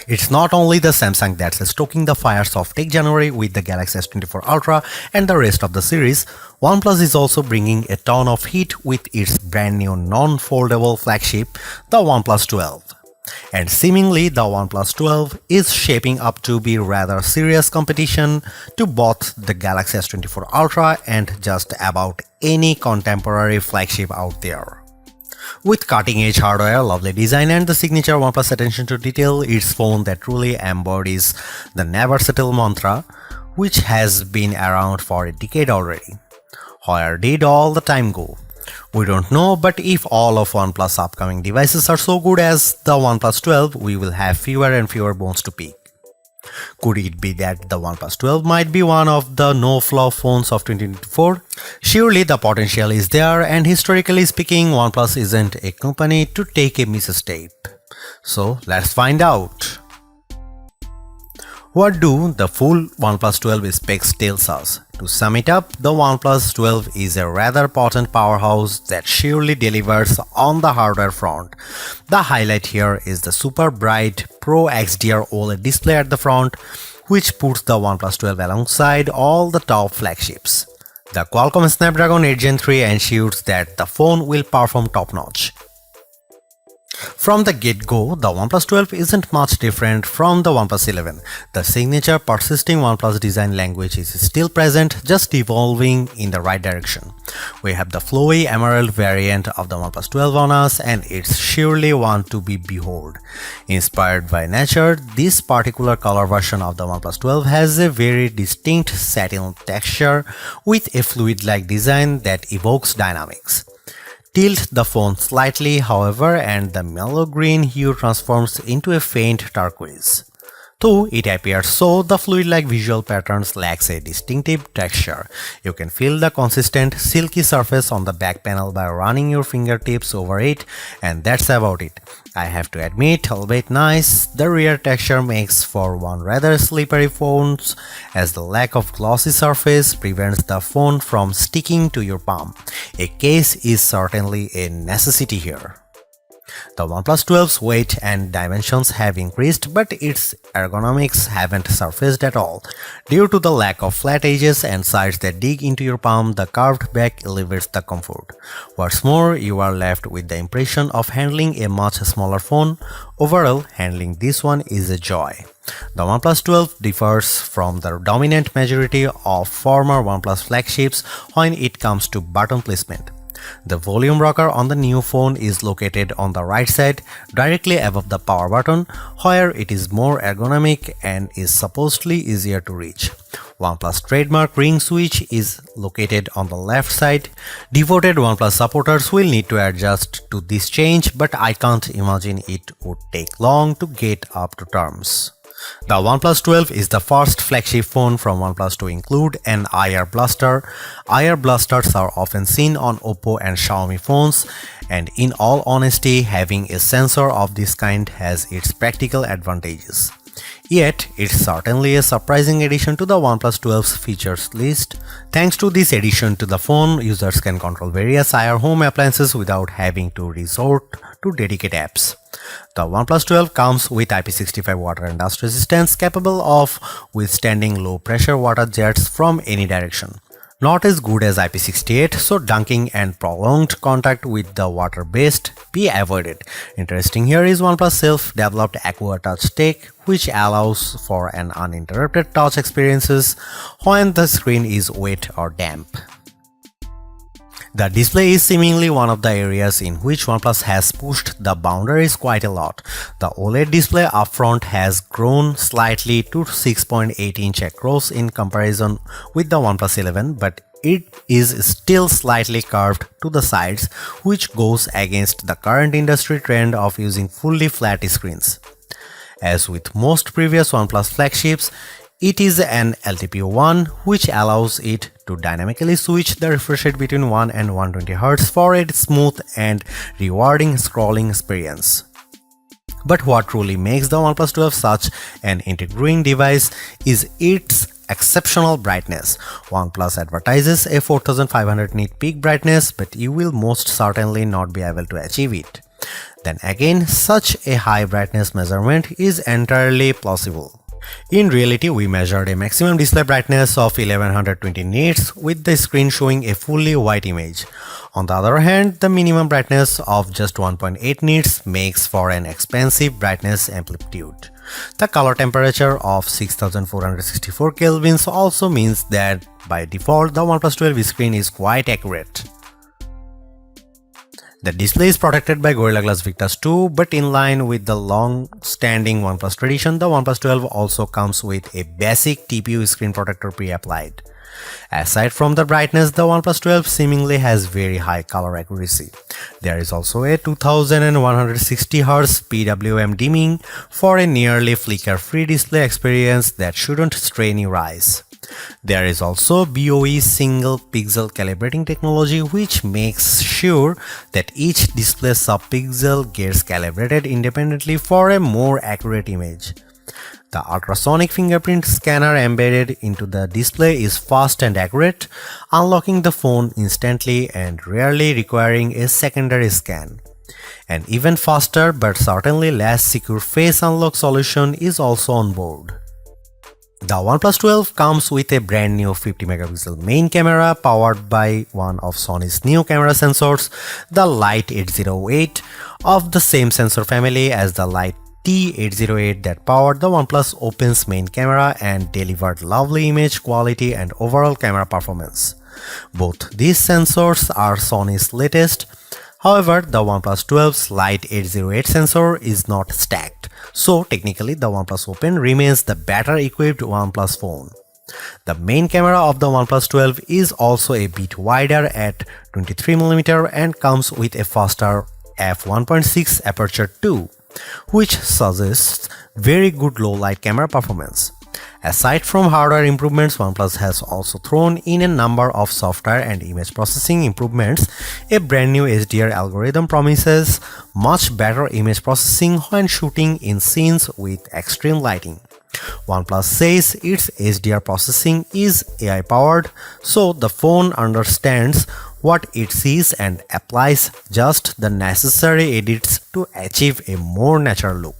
It's not only the Samsung that's stoking the fires of Tech January with the Galaxy S24 Ultra and the rest of the series. OnePlus is also bringing a ton of heat with its brand new non-foldable flagship, the OnePlus 12. And seemingly the OnePlus 12 is shaping up to be rather serious competition to both the Galaxy S24 Ultra and just about any contemporary flagship out there. With cutting-edge hardware, lovely design and the signature OnePlus attention to detail, it's phone that truly embodies the never settle mantra, which has been around for a decade already. Where did all the time go? We don't know, but if all of OnePlus upcoming devices are so good as the OnePlus 12, we will have fewer and fewer bones to pick. Could it be that the OnePlus 12 might be one of the no-flaw phones of 2024? Surely the potential is there, and historically speaking, OnePlus isn't a company to take a misstep. So let's find out. What do the full OnePlus 12 specs tells us? To sum it up, the OnePlus 12 is a rather potent powerhouse that surely delivers on the hardware front. The highlight here is the super bright Pro XDR OLED display at the front, which puts the OnePlus 12 alongside all the top flagships. The Qualcomm Snapdragon 8 Gen 3 ensures that the phone will perform top-notch. From the get-go, the OnePlus 12 isn't much different from the OnePlus 11. The signature persisting OnePlus design language is still present, just evolving in the right direction. We have the flowy emerald variant of the OnePlus 12 on us, and it's surely one to be behold. Inspired by nature, this particular color version of the OnePlus 12 has a very distinct satin texture with a fluid-like design that evokes dynamics. Tilt the phone slightly, however, and the mellow green hue transforms into a faint turquoise. Though it appears so, the fluid-like visual patterns lacks a distinctive texture. You can feel the consistent, silky surface on the back panel by running your fingertips over it, and that's about it. I have to admit, albeit nice, the rear texture makes for one rather slippery phone, as the lack of glossy surface prevents the phone from sticking to your palm. A case is certainly a necessity here. The OnePlus 12's weight and dimensions have increased, but its ergonomics haven't surfaced at all. Due to the lack of flat edges and sides that dig into your palm, the curved back elevates the comfort. What's more, you are left with the impression of handling a much smaller phone. Overall, handling this one is a joy. The OnePlus 12 differs from the dominant majority of former OnePlus flagships when it comes to button placement. The volume rocker on the new phone is located on the right side, directly above the power button, where it is more ergonomic and is supposedly easier to reach. OnePlus trademark ring switch is located on the left side. Devoted OnePlus supporters will need to adjust to this change, but I can't imagine it would take long to get up to terms. The OnePlus 12 is the first flagship phone from OnePlus to include an IR blaster. IR blasters are often seen on Oppo and Xiaomi phones, and in all honesty, having a sensor of this kind has its practical advantages. Yet, it's certainly a surprising addition to the OnePlus 12's features list. Thanks to this addition to the phone, users can control various IR home appliances without having to resort to dedicated apps. The OnePlus 12 comes with IP65 water and dust resistance, capable of withstanding low-pressure water jets from any direction. Not as good as IP68, so dunking and prolonged contact with the water best be avoided. Interesting here is OnePlus self-developed Aqua Touch tech, which allows for an uninterrupted touch experiences when the screen is wet or damp. The display is seemingly one of the areas in which OnePlus has pushed the boundaries quite a lot. The OLED display up front has grown slightly to 6.8-inch across in comparison with the OnePlus 11, but it is still slightly curved to the sides, which goes against the current industry trend of using fully flat screens. As with most previous OnePlus flagships, it is an LTPO1, which allows it to dynamically switch the refresh rate between 1 and 120Hz for a smooth and rewarding scrolling experience. But what truly makes the OnePlus 12 such an intriguing device is its exceptional brightness. OnePlus advertises a 4500 nit peak brightness, but you will most certainly not be able to achieve it. then again such a high brightness measurement is entirely plausible. In reality, we measured a maximum display brightness of 1120 nits with the screen showing a fully white image. On the other hand, the minimum brightness of just 1.8 nits makes for an expensive brightness amplitude. The color temperature of 6464 kelvins also means that by default the OnePlus 12 screen is quite accurate. The display is protected by Gorilla Glass Victus 2, but in line with the long-standing OnePlus tradition, the OnePlus 12 also comes with a basic TPU screen protector pre-applied. Aside from the brightness, the OnePlus 12 seemingly has very high color accuracy. There is also a 2160Hz PWM dimming for a nearly flicker-free display experience that shouldn't strain your eyes. There is also BOE single pixel calibrating technology, which makes sure that each display subpixel gets calibrated independently for a more accurate image. The ultrasonic fingerprint scanner embedded into the display is fast and accurate, unlocking the phone instantly and rarely requiring a secondary scan. An even faster but certainly less secure face unlock solution is also on board. The OnePlus 12 comes with a brand new 50 megapixel main camera powered by one of Sony's new camera sensors, the Light 808, of the same sensor family as the Light T808 that powered the OnePlus Open's main camera and delivered lovely image quality and overall camera performance. Both these sensors are Sony's latest. However, the OnePlus 12's Light 808 sensor is not stacked, so technically the OnePlus Open remains the better equipped OnePlus phone. The main camera of the OnePlus 12 is also a bit wider at 23mm and comes with a faster f1.6 aperture too, which suggests very good low light camera performance. Aside from hardware improvements, OnePlus has also thrown in a number of software and image processing improvements. A brand new HDR algorithm promises much better image processing when shooting in scenes with extreme lighting. OnePlus says its HDR processing is AI powered, so the phone understands what it sees and applies just the necessary edits to achieve a more natural look.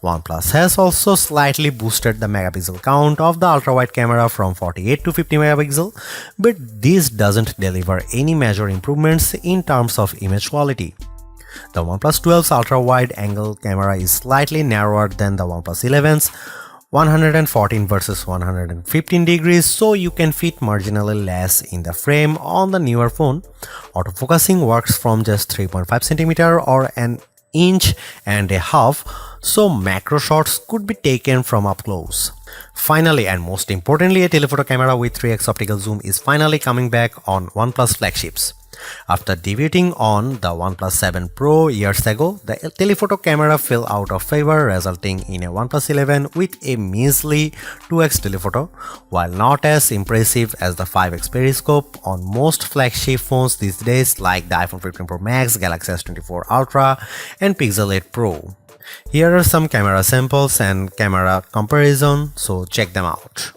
OnePlus has also slightly boosted the megapixel count of the ultra-wide camera from 48 to 50 megapixel, but this doesn't deliver any major improvements in terms of image quality. The OnePlus 12's ultra-wide angle camera is slightly narrower than the OnePlus 11's 114 versus 115 degrees, so you can fit marginally less in the frame on the newer phone. Autofocusing works from just 3.5 cm or an inch and a half, so macro shots could be taken from up close. Finally, and most importantly, a telephoto camera with 3x optical zoom is finally coming back on OnePlus flagships. After debuting on the OnePlus 7 Pro years ago, the telephoto camera fell out of favor, resulting in a OnePlus 11 with a measly 2x telephoto. While not as impressive as the 5x periscope on most flagship phones these days like the iPhone 15 Pro Max, Galaxy S24 Ultra and Pixel 8 Pro. Here are some camera samples and camera comparison, so check them out.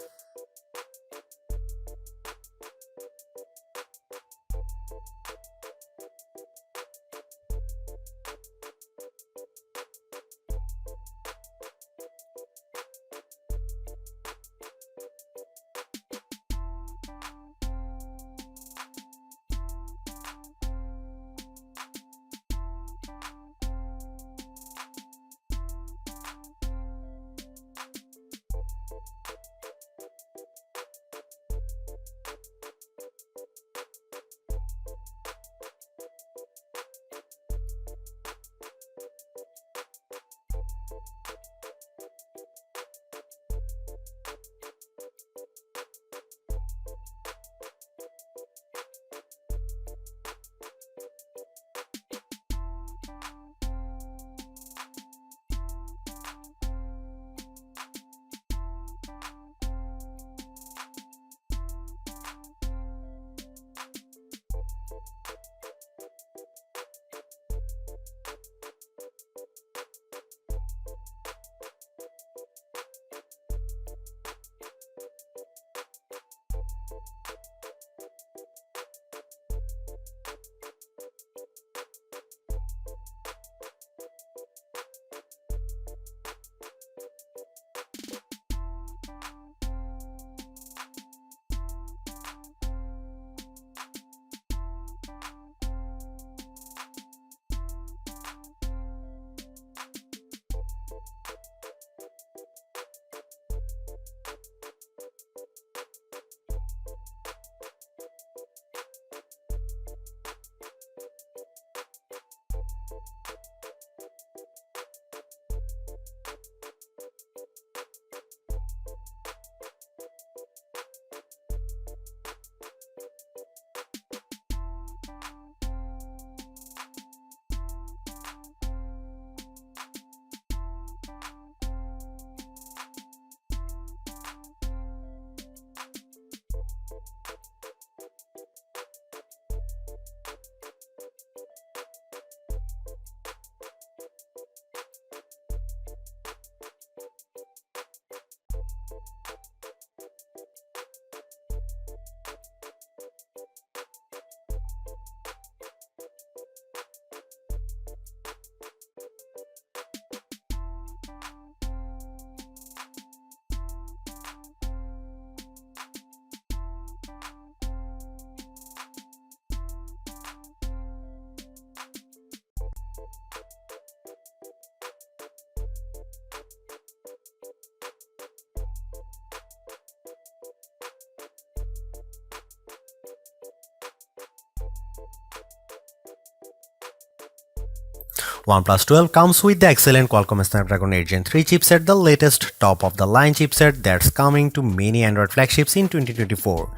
OnePlus 12 comes with the excellent Qualcomm Snapdragon 8 Gen 3 chipset, the latest top-of-the-line chipset that's coming to many Android flagships in 2024.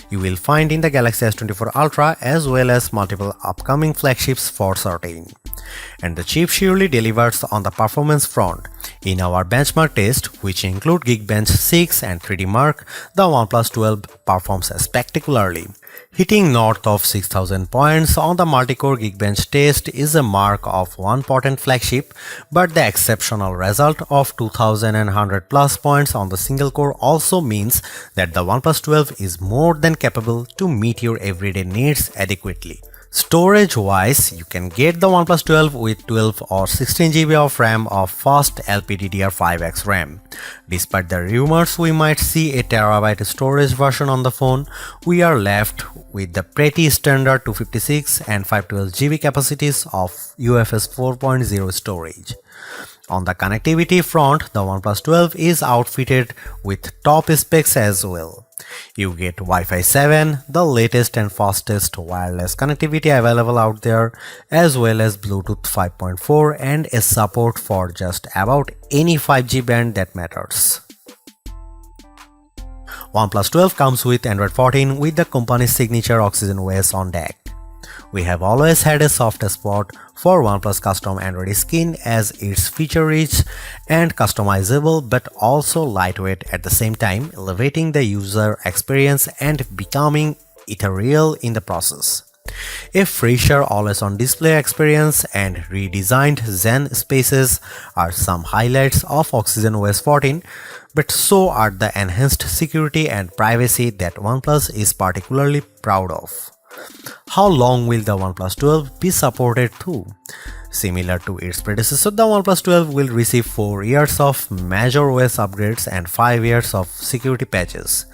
You will find in the Galaxy S24 Ultra as well as multiple upcoming flagships for certain. And the chip surely delivers on the performance front. In our benchmark test, which include Geekbench 6 and 3D Mark, the OnePlus 12 performs spectacularly. Hitting north of 6000 points on the multi-core Geekbench test is a mark of one potent flagship, but the exceptional result of 2100 plus points on the single core also means that the OnePlus 12 is more than capable to meet your everyday needs adequately. Storage-wise, you can get the OnePlus 12 with 12 or 16 GB of RAM of fast LPDDR5X RAM. Despite the rumors we might see a terabyte storage version on the phone, we are left with the pretty standard 256 and 512 GB capacities of UFS 4.0 storage. On the connectivity front, the OnePlus 12 is outfitted with top specs as well. You get Wi-Fi 7, the latest and fastest wireless connectivity available out there, as well as Bluetooth 5.4 and a support for just about any 5G band that matters. OnePlus 12 comes with Android 14 with the company's signature Oxygen OS on deck. We have always had a soft spot for OnePlus custom Android skin as it's feature-rich and customizable but also lightweight at the same time, elevating the user experience and becoming ethereal in the process. A fresher always-on display experience and redesigned Zen spaces are some highlights of Oxygen OS 14, but so are the enhanced security and privacy that OnePlus is particularly proud of. How long will the OnePlus 12 be supported through? Similar to its predecessor, the OnePlus 12 will receive 4 years of major OS upgrades and 5 years of security patches.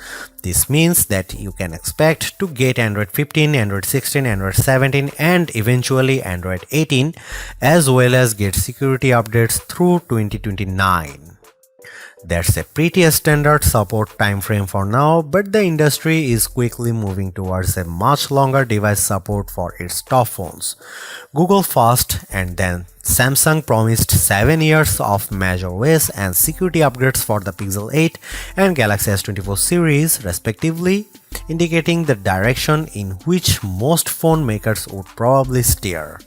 This means that you can expect to get Android 15, Android 16, Android 17 and eventually Android 18 as well as get security updates through 2029. That's a pretty standard support timeframe for now, but the industry is quickly moving towards a much longer device support for its top phones. Google first and then Samsung promised 7 years of major OS and security upgrades for the Pixel 8 and Galaxy S24 series respectively, indicating the direction in which most phone makers would probably steer.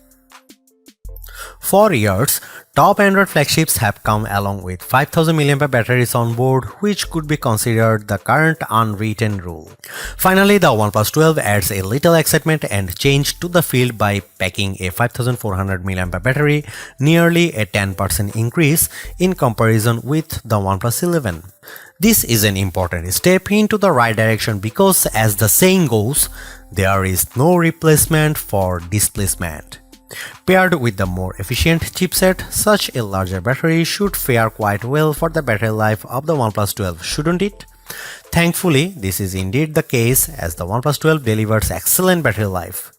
For years, top Android flagships have come along with 5000 mAh batteries on board, which could be considered the current unwritten rule. Finally, the OnePlus 12 adds a little excitement and change to the field by packing a 5400 mAh battery, nearly a 10% increase in comparison with the OnePlus 11. This is an important step into the right direction because, as the saying goes, there is no replacement for displacement. Paired with the more efficient chipset, such a larger battery should fare quite well for the battery life of the OnePlus 12, shouldn't it? Thankfully, this is indeed the case as the OnePlus 12 delivers excellent battery life.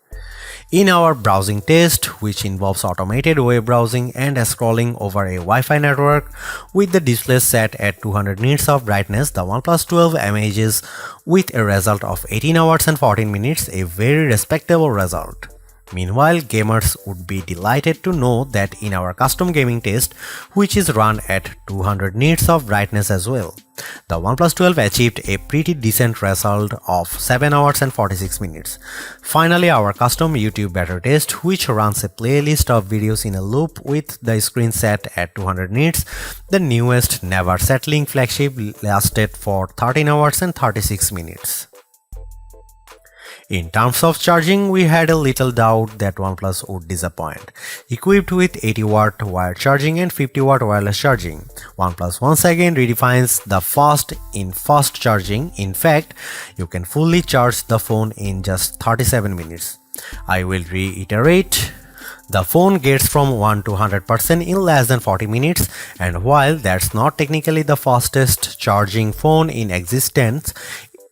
In our browsing test, which involves automated web browsing and scrolling over a Wi-Fi network with the display set at 200 nits of brightness, the OnePlus 12 emerges with a result of 18 hours and 14 minutes, a very respectable result. Meanwhile, gamers would be delighted to know that in our custom gaming test, which is run at 200 nits of brightness as well, the OnePlus 12 achieved a pretty decent result of 7 hours and 46 minutes. Finally, our custom YouTube battery test, which runs a playlist of videos in a loop with the screen set at 200 nits, the newest never settling flagship lasted for 13 hours and 36 minutes. In terms of charging, we had a little doubt that OnePlus would disappoint. Equipped with 80W wired charging and 50W wireless charging, OnePlus once again redefines the fast in fast charging. In fact, you can fully charge the phone in just 37 minutes. I will reiterate. The phone gets from 1 to 100% in less than 40 minutes, and while that's not technically the fastest charging phone in existence,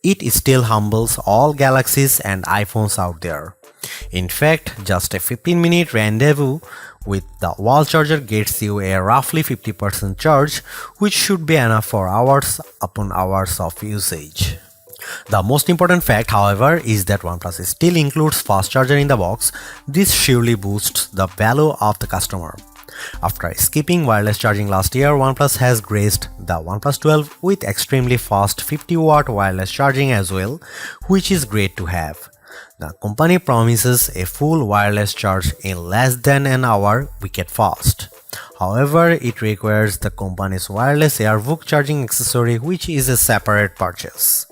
it still humbles all Galaxies and iPhones out there. In fact, just a 15-minute rendezvous with the wall charger gets you a roughly 50% charge, which should be enough for hours upon hours of usage. The most important fact, however, is that OnePlus still includes fast charger in the box. This surely boosts the value of the customer. After skipping wireless charging last year, OnePlus has graced the OnePlus 12 with extremely fast 50-watt wireless charging as well, which is great to have. The company promises a full wireless charge in less than an hour, wicked fast. However, it requires the company's wireless AirVook charging accessory, which is a separate purchase.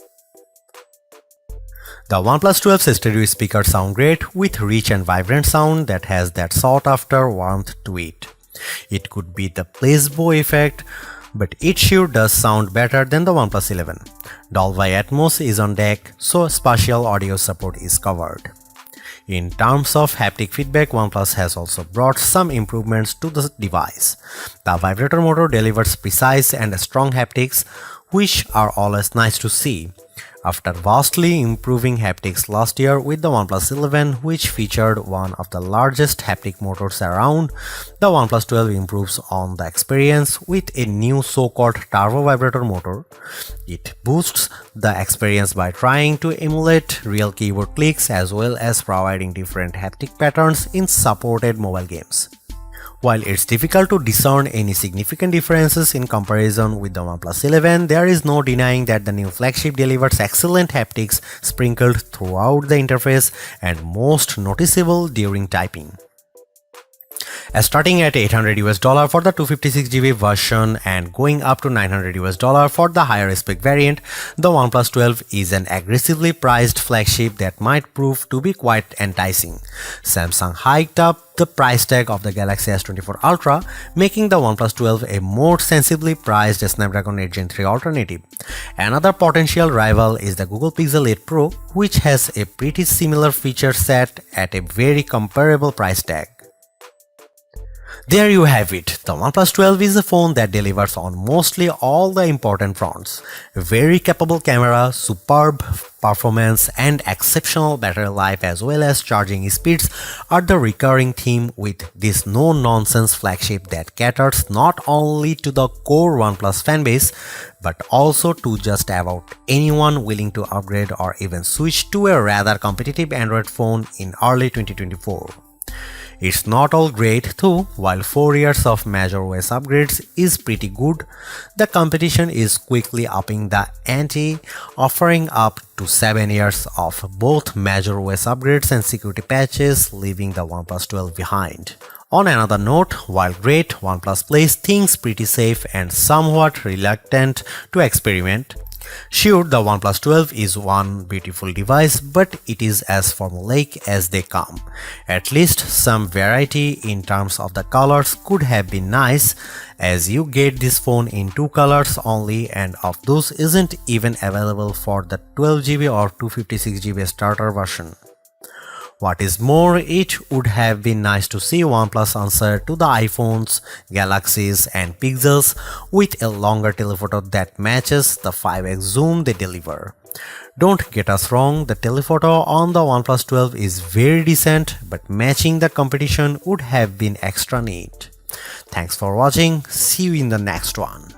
The OnePlus 12's stereo speakers sound great with rich and vibrant sound that has that sought-after warmth to it. It could be the placebo effect, but it sure does sound better than the OnePlus 11. Dolby Atmos is on deck, so spatial audio support is covered. In terms of haptic feedback, OnePlus has also brought some improvements to the device. The vibrator motor delivers precise and strong haptics, which are always nice to see. After vastly improving haptics last year with the OnePlus 11, which featured one of the largest haptic motors around, the OnePlus 12 improves on the experience with a new so-called turbo vibrator motor. It boosts the experience by trying to emulate real keyboard clicks as well as providing different haptic patterns in supported mobile games. While it's difficult to discern any significant differences in comparison with the OnePlus 11, there is no denying that the new flagship delivers excellent haptics sprinkled throughout the interface and most noticeable during typing. Starting at $800 for the 256GB version and going up to $900 for the higher spec variant, the OnePlus 12 is an aggressively priced flagship that might prove to be quite enticing. Samsung hiked up the price tag of the Galaxy S24 Ultra, making the OnePlus 12 a more sensibly priced Snapdragon 8 Gen 3 alternative. Another potential rival is the Google Pixel 8 Pro, which has a pretty similar feature set at a very comparable price tag. There you have it. The OnePlus 12 is a phone that delivers on mostly all the important fronts. A very capable camera, superb performance, and exceptional battery life as well as charging speeds are the recurring theme with this no-nonsense flagship that caters not only to the core OnePlus fanbase but also to just about anyone willing to upgrade or even switch to a rather competitive Android phone in early 2024. It's not all great though. While 4 years of major OS upgrades is pretty good, the competition is quickly upping the ante, offering up to 7 years of both major OS upgrades and security patches, leaving the OnePlus 12 behind. On another note, while great, OnePlus plays things pretty safe and somewhat reluctant to experiment. Sure, the OnePlus 12 is one beautiful device, but it is as formulaic as they come. At least some variety in terms of the colors could have been nice, as you get this phone in 2 colors only, and of those isn't even available for the 12GB or 256GB starter version. What is more, it would have been nice to see OnePlus answer to the iPhones, Galaxies and Pixels with a longer telephoto that matches the 5x zoom they deliver. Don't get us wrong, the telephoto on the OnePlus 12 is very decent, but matching the competition would have been extra neat. Thanks for watching, see you in the next one.